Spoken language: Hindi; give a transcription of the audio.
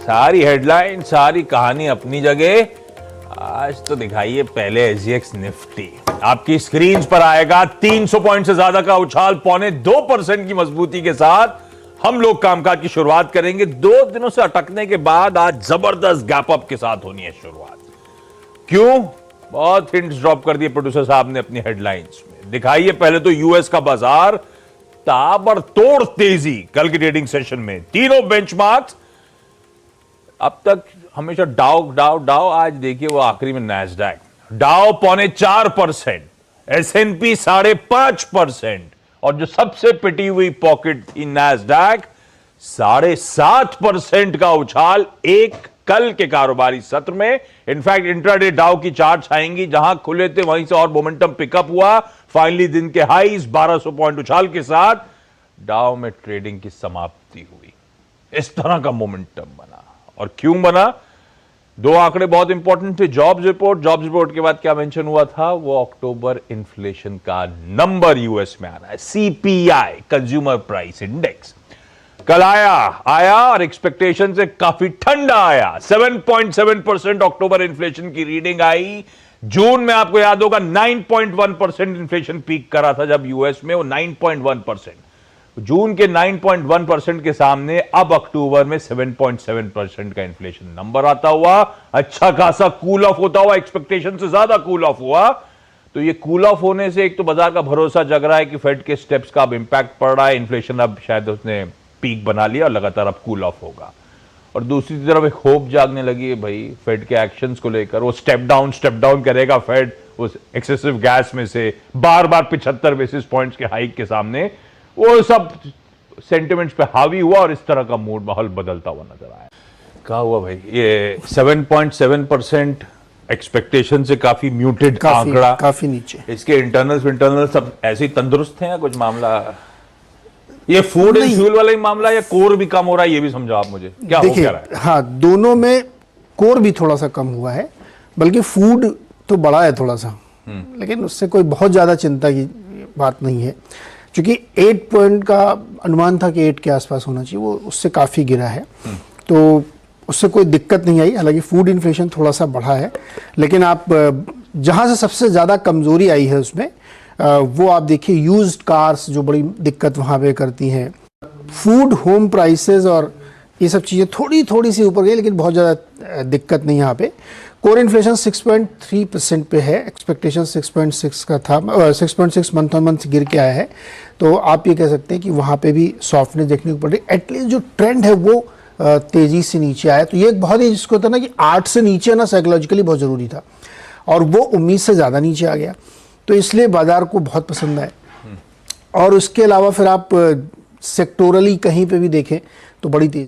सारी हेडलाइन, सारी कहानी अपनी जगह। आज तो दिखाइए पहले एसजीएक्स निफ्टी। आपकी स्क्रीन पर आएगा 300 पॉइंट से ज्यादा का उछाल, 0.25% की मजबूती के साथ हम लोग कामकाज की शुरुआत करेंगे। 2 दिनों से अटकने के बाद आज जबरदस्त गैप अप के साथ होनी है शुरुआत। क्यों? बहुत हिंट्स ड्रॉप कर दिए प्रोड्यूसर साहब ने अपनी हेडलाइंस में। दिखाइए पहले तो यूएस का बाजार, ताबड़तोड़ तेजी कल के ट्रेडिंग सेशन में। तीनों बेंचमार्क्स अब तक हमेशा डाउ डाउ डाउ, आज देखिए वो आखिरी में नैस्डैक डाउ 0.4%, एसएनपी 5.5%, और जो सबसे पिटी हुई पॉकेट थी नैस्डैक 7.5% का उछाल एक कल के कारोबारी सत्र में। इनफैक्ट इंट्राडे डाउ की चार्ट्स आएंगी, जहां खुले थे वहीं से और मोमेंटम पिकअप हुआ। फाइनली दिन के हाईज 1200 पॉइंट उछाल के साथ डाउ में ट्रेडिंग की समाप्ति हुई। इस तरह का मोमेंटम बना। और क्यों बना? 2 आंकड़े बहुत इंपॉर्टेंट थे। जॉब्स रिपोर्ट के बाद क्या मेंशन हुआ था? वो अक्टूबर इन्फ्लेशन का नंबर यूएस में आ रहा है, सीपीआई, कंज्यूमर प्राइस इंडेक्स। कल आया और एक्सपेक्टेशन से काफी ठंडा आया। 7.7% अक्टूबर इन्फ्लेशन की रीडिंग आई। जून में आपको याद होगा 9.1% इन्फ्लेशन पीक करा था जब यूएस में, वो 9.1%। जून के 9.1% के सामने अब अक्टूबर में 7.7% का इन्फ्लेशन नंबर आता हुआ अच्छा खासा कूल ऑफ होता हुआ, एक्सपेक्टेशन से ज्यादा कूल ऑफ हुआ। तो ये कूल ऑफ होने से एक तो बाजार का भरोसा जग रहा है कि फेड के स्टेप्स का अब इंपैक्ट पड़ रहा है, इन्फ्लेशन अब शायद उसने पीक बना लिया और लगातार अब कूल ऑफ होगा। और दूसरी तरफ एक होप जागने लगी है भाई फेड के एक्शंस को लेकर। वो स्टेप डाउन करेगा फेड उस एक्सेसिव गैस में से, बार 75 बेसिस पॉइंट्स के हाइक के सामने। वो सब सेंटिमेंट्स पे हावी हुआ और इस तरह का मूड माहौल बदलता हुआ नजर आया। क्या हुआ भाई? ये 7.7% एक्सपेक्टेशन से काफी म्यूटेड आंकड़ा, काफी नीचे। इसके इंटरनल सब ऐसे ही तंदुरुस्त हैं या कुछ मामला? ये फूड एंड फ्यूल वाला ही मामला या कोर भी कम हो रहा है? ये भी समझाओ आप मुझे, क्या हो क्या रहा है? हाँ, दोनों में कोर भी थोड़ा सा कम हुआ है, बल्कि फूड तो बढ़ा है थोड़ा सा, लेकिन उससे कोई बहुत ज्यादा चिंता की बात नहीं है। क्योंकि 8 पॉइंट का अनुमान था कि 8 के आसपास होना चाहिए, वो उससे काफ़ी गिरा है, तो उससे कोई दिक्कत नहीं आई। हालांकि फूड इन्फ्लेशन थोड़ा सा बढ़ा है, लेकिन आप जहाँ से सबसे ज़्यादा कमज़ोरी आई है उसमें वो आप देखिए यूज्ड कार्स, जो बड़ी दिक्कत वहाँ पे करती हैं। फूड, होम प्राइसेस और ये सब चीज़ें थोड़ी सी ऊपर गई, लेकिन बहुत ज़्यादा दिक्कत नहीं यहाँ पे। कोर इन्फ्लेशन 6.3% पे है, एक्सपेक्टेशन 6.6 का था, 6.6 मंथ ऑन मंथ गिर के आया है। तो आप ये कह सकते हैं कि वहाँ पे भी सॉफ्टनेस देखने को पड़ रही है। एटलीस्ट जो ट्रेंड है वो तेज़ी से नीचे आया। तो ये एक बहुत ही, जिसको होता है ना कि 8 से नीचे ना साइकोलॉजिकली बहुत ज़रूरी था, और वो उम्मीद से ज़्यादा नीचे आ गया, तो इसलिए बाजार को बहुत पसंद आए। और उसके अलावा फिर आप सेक्टोरली कहीं पे भी देखें तो बड़ी तेज़ी